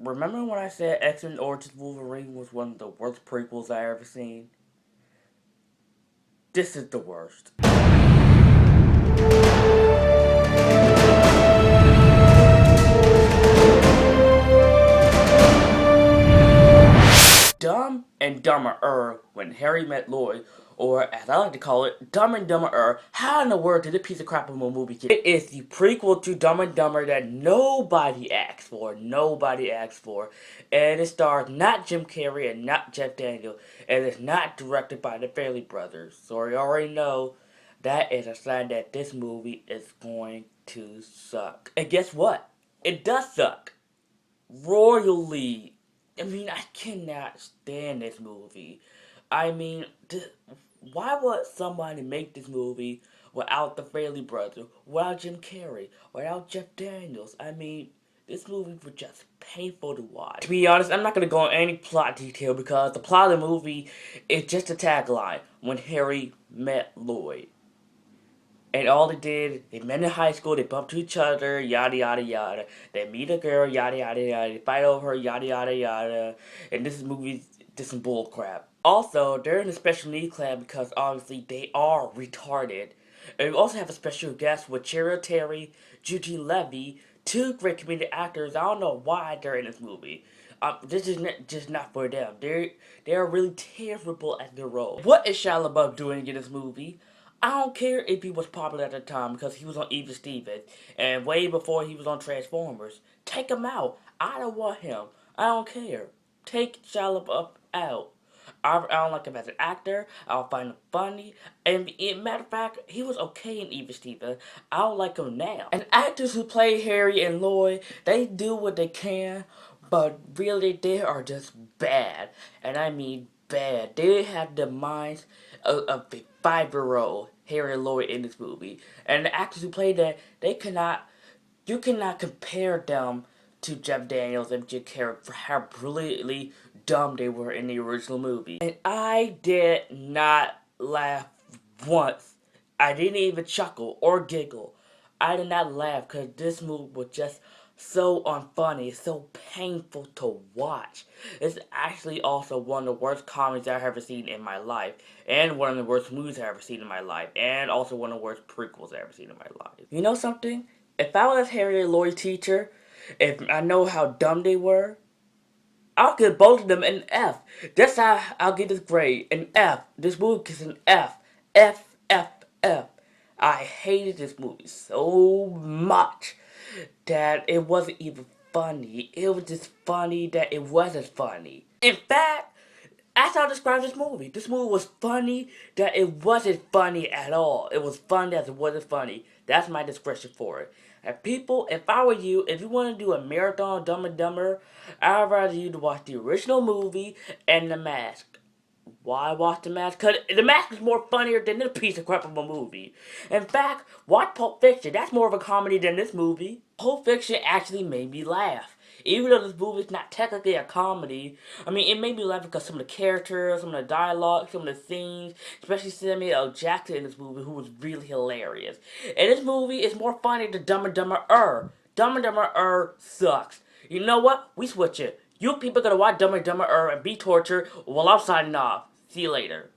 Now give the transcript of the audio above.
Remember when I said X-Men Origins Wolverine was one of the worst prequels I ever seen? This is the worst. Dumb and Dumberer when Harry met Lloyd, or as I like to call it, Dumb and Dumberer. How in the world did a piece of crap of a movie get? It is the prequel to Dumb and Dumber that nobody asked for. Nobody asked for. And it stars not Jim Carrey and not Jeff Daniels. And it's not directed by the Farrelly brothers. So you already know that is a sign that this movie is going to suck. And guess what? It does suck. Royally. I mean, I cannot stand this movie. I mean, why would somebody make this movie without the Farrelly brothers, without Jim Carrey, without Jeff Daniels? I mean, this movie was just painful to watch. To be honest, I'm not going to go into any plot detail because the plot of the movie is just a tagline, when Harry met Lloyd. And all they did, they met in high school, they bumped to each other, yada yada yada. They meet a girl, yada yada yada. They fight over her, yada yada yada. And this movie's just some bull crap. Also, they're in a special needs class because obviously they are retarded. And we also have a special guest with Cheryl Terry, Eugene Levy, two great comedic actors. I don't know why they're in this movie. This is just not for them. They're really terrible at their role. What is Shia LaBeouf doing in this movie? I don't care if he was popular at the time because he was on Even Stevens and way before he was on Transformers. Take him out. I don't want him. I don't care. Take Shia LaBeouf out. I don't like him as an actor. I don't find him funny. And matter of fact, he was okay in Even Stevens. I don't like him now. And actors who play Harry and Lloyd, they do what they can, but really they are just bad. And I mean bad. They have the minds of a 5-year-old Harry Lloyd in this movie. And the actors who play that, you cannot compare them to Jeff Daniels and Jim Carrey for how brilliantly dumb they were in the original movie. And I did not laugh once. I didn't even chuckle or giggle. I did not laugh because this movie was just so unfunny, so painful to watch. It's actually also one of the worst comedies I've ever seen in my life, and one of the worst movies I've ever seen in my life, and also one of the worst prequels I've ever seen in my life. You know something? If I was Harry and Lloyd's teacher, if I know how dumb they were, I'll give both of them an F. That's how I'll get this grade. An F. This movie gets an F. F, F, F. I hated this movie so much that it wasn't even funny. It was just funny that it wasn't funny. In fact, that's how I describe this movie. This movie was funny that it wasn't funny at all. It was funny that it wasn't funny. That's my description for it. And people, if I were you, if you want to do a marathon of Dumb and Dumber, I'd rather you to watch the original movie and The Mask. Why watch The Mask? Because The Mask is more funnier than this piece of crap of a movie. In fact, watch Pulp Fiction. That's more of a comedy than this movie. Pulp Fiction actually made me laugh. Even though this movie is not technically a comedy, I mean, it made me laugh because some of the characters, some of the dialogue, some of the scenes, especially Samuel L. Jackson in this movie, who was really hilarious. And this movie is more funny than Dumb and Dumber. Dumb and Dumber sucks. You know what? We switch it. You people are gonna watch Dumb and Dumber and be tortured while I'm signing off. See you later.